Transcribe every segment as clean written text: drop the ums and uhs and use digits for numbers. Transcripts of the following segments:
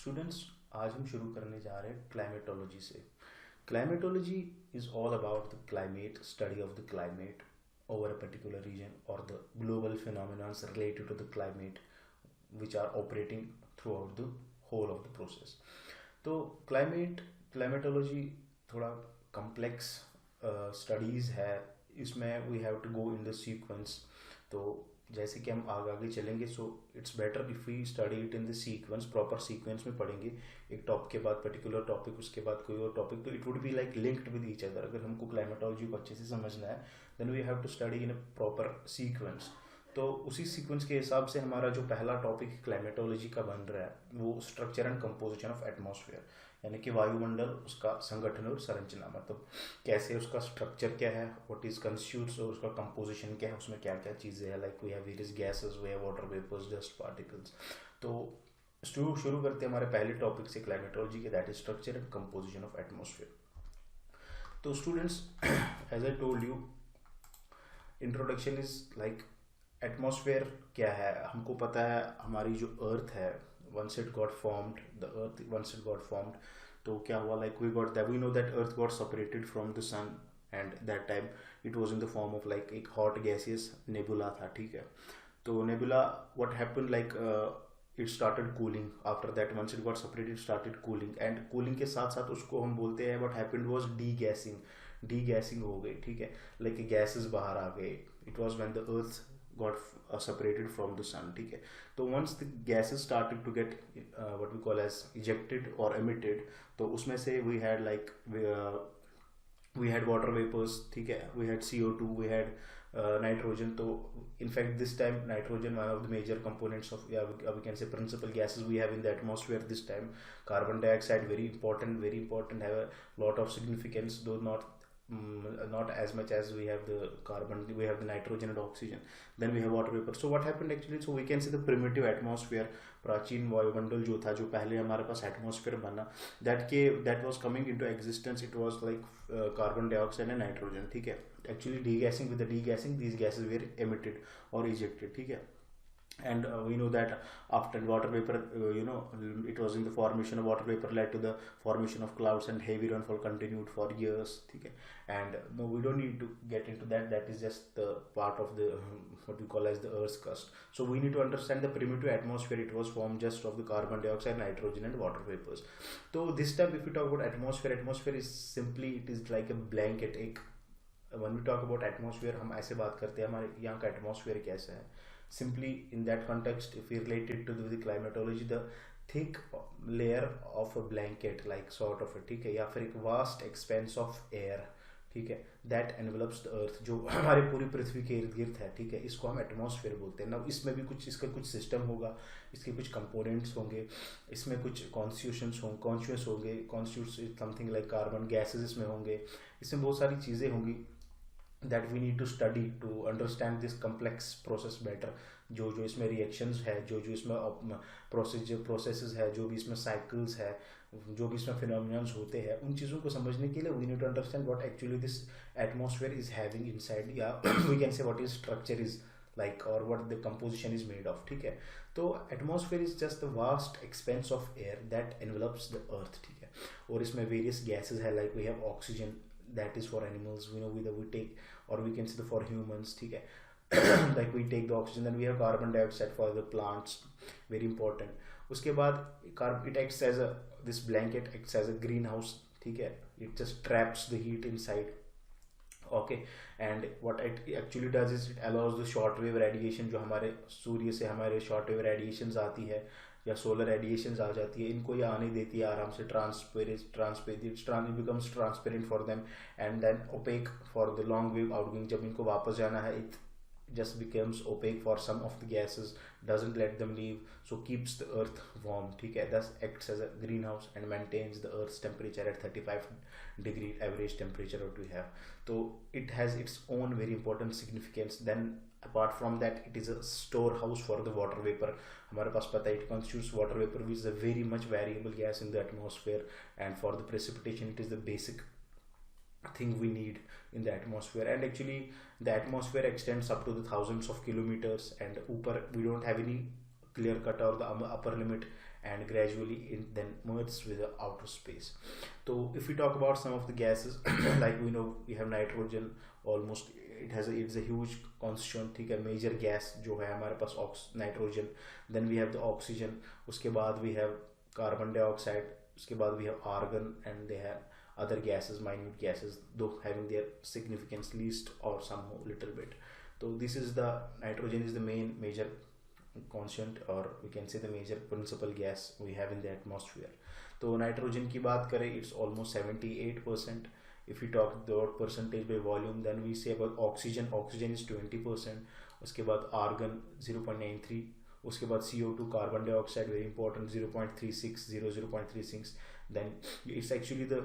Students, आज हम शुरू करने जा रहे हैं क्लाइमेटोलॉजी से। Climatology is all about the climate, study of the climate over a particular region or the global phenomena related to the climate which are operating throughout the whole of the process. तो climatology थोड़ा complex studies है। इसमें we have to go in the sequence. तो जैसे कि हम आगे आगे चलेंगे, so it's better if we study it in the sequence, proper sequence में पढ़ेंगे। एक टॉपिक के बाद पर्टिकुलर टॉपिक, उसके बाद कोई और टॉपिक, तो it would be like linked with each other. अगर हमको क्लाइमेटोलॉजी को अच्छे से समझना है then we have to study in a proper sequence. तो उसी सीक्वेंस के हिसाब से हमारा जो पहला टॉपिक क्लाइमेटोलॉजी का बन रहा है वो structure and composition of atmosphere, यानी कि वायुमंडल, उसका संगठन और संरचना। मतलब कैसे उसका स्ट्रक्चर क्या है, व्हाट इज कंस्टिट्यूट्स, और उसका कंपोजिशन क्या है, उसमें क्या क्या चीज़ें हैं। Like we have various gases, we have water vapours, dust particles. तो शुरू करते हैं हमारे पहले टॉपिक से क्लाइमेटोलॉजी के, that is structure and composition of atmosphere. तो students, as I told you, introduction is like atmosphere क्या है। हमको पता है हमारी जो अर्थ है, once it got formed, the earth once it got formed, तो क्या हुआ, like we know that earth got separated from the sun, and that time it was in the form of like एक hot gaseous nebula था, ठीक है। तो nebula, what happened, like it started cooling. After that, once it got separated, it started cooling, and cooling के साथ साथ उसको हम बोलते हैं what happened was degassing हो गई, ठीक है। like gases बाहर आ गए। it was when the earth got separated from the sun, ठीक है। तो once the gases started to get what we call as ejected or emitted, तो उसमें से we had like we had water vapors, ठीक है, we had CO2, we had nitrogen. तो in fact this time nitrogen, one of the major components of, we can say principal gases we have in the atmosphere this time. Carbon dioxide, very important, have a lot of significance, though not as much as we have the carbon, we have the nitrogen and oxygen, then we have water vapor. So what happened actually, so we can see the primitive atmosphere, प्राचीन वायुमंडल जो था, जो पहले हमारे पास atmosphere बना, that was coming into existence, it was like carbon dioxide and nitrogen, ठीक है। actually degassing, with the degassing these gases were emitted or ejected, ठीक है। and we know that after water vapor, it was in the formation of water vapor led to the formation of clouds, and heavy rainfall continued for years, okay. And no, we don't need to get into that is just the part of the what we call as the earth's crust. So we need to understand the primitive atmosphere. It was formed just of the carbon dioxide, nitrogen and water vapors. So this time if we talk about atmosphere is simply, it is like a blanket. एक when we talk about atmosphere, हम ऐसे बात करते हैं हमारे यहाँ का atmosphere कैसा है। Simply in that context, if we relate it to the climatology, the thick layer of a blanket, like sort of, ठीक है, या फिर एक vast expanse of air, ठीक है, that envelops the earth, जो हमारे पूरी पृथ्वी के इर्द गिर्द है, ठीक है, इसको हम एटमॉस्फेयर बोलते हैं ना। इसमें भी कुछ, इसका कुछ सिस्टम होगा, इसके कुछ कंपोनेंट्स होंगे, इसमें कुछ कॉन्स्टिट्यूशंस होंगे, constitute something like carbon gases इसमें होंगे, इसमें बहुत सारी चीज़ें होंगी that we need to study to understand this complex process better. जो इसमें reactions है, जो इसमें processes है, जो भी इसमें cycles है, जो भी इसमें phenomena होते हैं, उन चीज़ों को समझने के लिए we need to understand what actually this atmosphere is having inside, या we can say what is structure is like, or what the composition is made of, ठीक है। तो atmosphere is just the vast expanse of air that envelops the earth, ठीक है। और इसमें various gases है, like we have oxygen, that is for animals, we take, or we can say the for humans, ठीक है। like we take the oxygen, then we have carbon dioxide for the plants, very important. उसके बाद it acts as this blanket acts as a greenhouse, ठीक है, it just traps the heat inside, okay. and what it actually does is it allows the short wave radiation, जो हमारे सूर्य से हमारे short wave radiations आती है या solar radiations आ जाती है, इनको ये आने देती है आराम से, it becomes transparent for them, and then opaque for the long wave outgoing. जब इनको वापस जाना है, it just becomes opaque for some of the gases, doesn't let them leave, so keeps the earth warm, ठीक है, thus acts as a greenhouse and maintains the earth's temperature at 35 degree average temperature what we have. So it has its own very important significance. Then apart from that, it is a storehouse for the water vapor. हमारे पास पता है, it constitutes water vapor, which is a very much variable gas in the atmosphere, and for the precipitation it is the basic thing we need in the atmosphere. And actually the atmosphere extends up to the thousands of kilometers, and ऊपर we don't have any clear cut or the upper limit, and gradually it then merges with the outer space. So if we talk about some of the gases like we know we have nitrogen, almost it's a huge constituent, ठीक है, major gas जो है हमारे पास nitrogen, then we have the oxygen, उसके बाद we have carbon dioxide, उसके बाद we have argon, and they have other gases, minute gases, though having their significance least or somehow little bit. So this is the nitrogen is the main major constant, or we can say the major principal gas we have in the atmosphere. तो nitrogen की बात करें, it's almost 78%. If we talk about percentage by volume, then we say about oxygen is 20%. उसके बाद argon 0.93, उसके बाद CO2 carbon dioxide very important 0.36, 0.36. Then it's actually the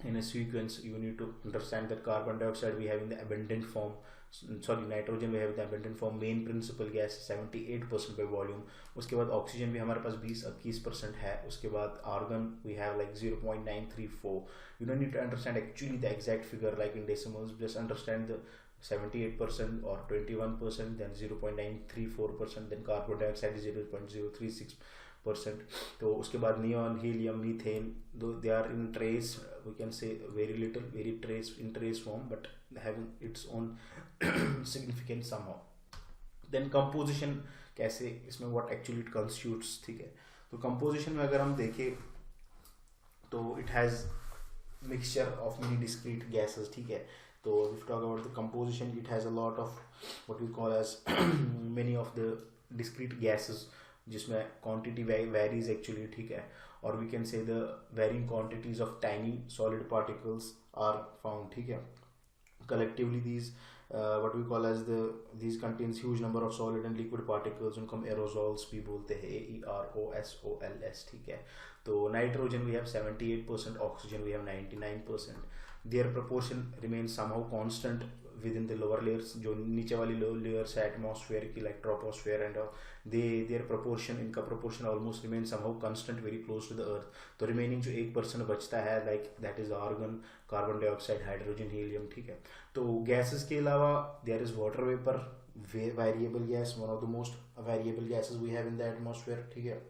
in a sequence you need to understand that carbon dioxide we have in the abundant form, nitrogen we have the abundant form, main principal gas 78% by volume. उसके बाद oxygen भी हमारे पास 20-21% है. उसके बाद argon we have like 0.934. You don't need to understand actually the exact figure like in decimals, just understand the 78% or 21%, then 0.934%, then carbon dioxide is 0.036%. तो उसके बाद neon, helium, methane, they are in trace, we can say very trace in trace form, but having its own significance somehow. Then composition कैसे, इसमें what actually it constitutes, ठीक है. तो composition में अगर हम देखें तो it has mixture of many discrete gases, ठीक है. तो if we talk about the composition, it has a lot of what we call as many of the discrete gases जिसमें quantity varies actually, ठीक है. और we can say the varying quantities of tiny solid particles are found, ठीक है. Collectively these what we call as these contains huge number of solid and liquid particles, उनको हम aerosols भी बोलते हैं, AEROSOLS, ठीक है. तो nitrogen we have 78%, oxygen we have 99%. Their proportion remains somehow constant within the lower layers, जो नीचे वाली layers है atmosphere की like troposphere and their proportion, इनका proportion almost remains somehow constant very close to the earth. तो remaining जो 1% बचता है like that is argon, carbon dioxide, hydrogen, helium, ठीक है. तो gases के अलावा there is water vapor, variable gas, one of the most variable gases we have in the atmosphere, ठीक है.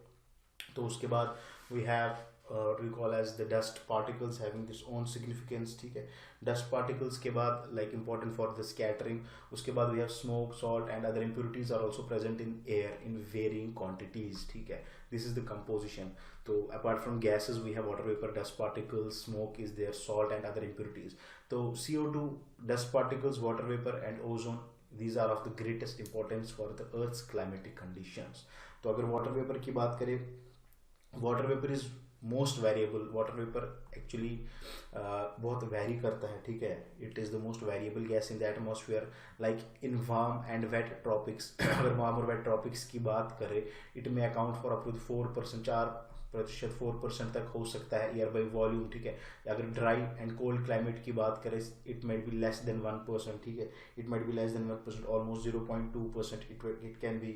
तो उसके बाद we have what we call as the dust particles having this own significance, ठीक है. dust particles के बाद like important for the scattering. उसके बाद we have smoke, salt and other impurities are also present in air in varying quantities, ठीक है. This is the composition. So apart from gases we have water vapor, dust particles, smoke is there, salt and other impurities. So CO2, dust particles, water vapor and ozone, these are of the greatest importance for the earth's climatic conditions. तो अगर water vapor की बात करें, water vapor is most variable. Water vapour actually बहुत vary करता है, ठीक है. It is the most variable gas in the atmosphere like in warm and wet tropics. अगर वार्म और वेट ट्रॉपिक्स की बात करें, इट में अकाउंट फॉर अप टू 4%, 4% 4% तक हो सकता है एयर बाई वॉल्यूम, ठीक है. अगर ड्राई एंड कोल्ड क्लाइमेट की बात करें, it might be less than 1%, ठीक है. It might be less than 1%, almost 0.2%. It can be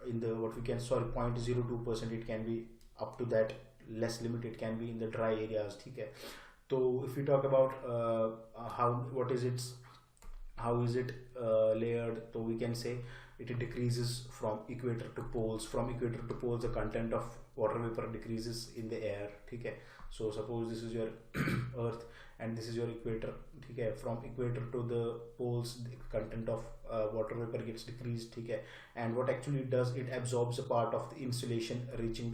in the what we can 0.02%, it can be up to that less limit, it can be in the dry areas, ठीक है. तो if we talk about how is it layered, so we can say it decreases from equator to poles. From equator to poles the content of water vapor decreases in the air, ठीक है. So suppose this is your earth and this is your equator, ठीक है. From equator to the poles the content of water vapor gets decreased, ठीक है. And what actually it does, it absorbs a part of the insulation reaching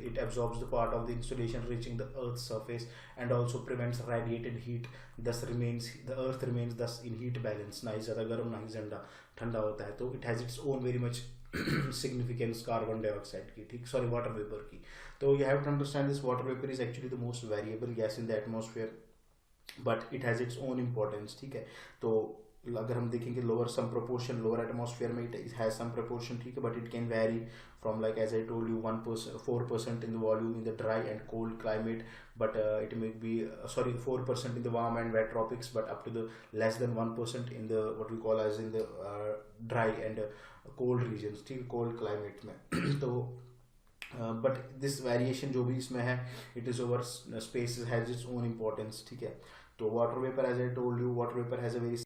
the earth's surface and also prevents radiated heat. Thus the earth remains thus in heat balance, ना ही ज़्यादा गर्म ना ही ज़्यादा ठंडा होता है. तो it has its own very much significance carbon dioxide की, ठीक, सॉरी वाटर वेपर की. तो you have to understand this water vapor is actually the most variable gas in the atmosphere, but it has its own importance, ठीक है. तो अगर हम देखेंगे lower some proportion, lower atmosphere में इट हैज सम प्रोपोर्शन, ठीक है, but it can vary from like as I told you 4% in the volume in the dry and cold climate, but it may be 4% in the warm and wet tropics, but up to the less than 1% in the what we call as in the dry and cold regions, ठीक है, cold climate में. तो but this variation जो भी इसमें है, it is over space, has its own importance, ठीक है. तो water vapor as I told you, water vapor has a very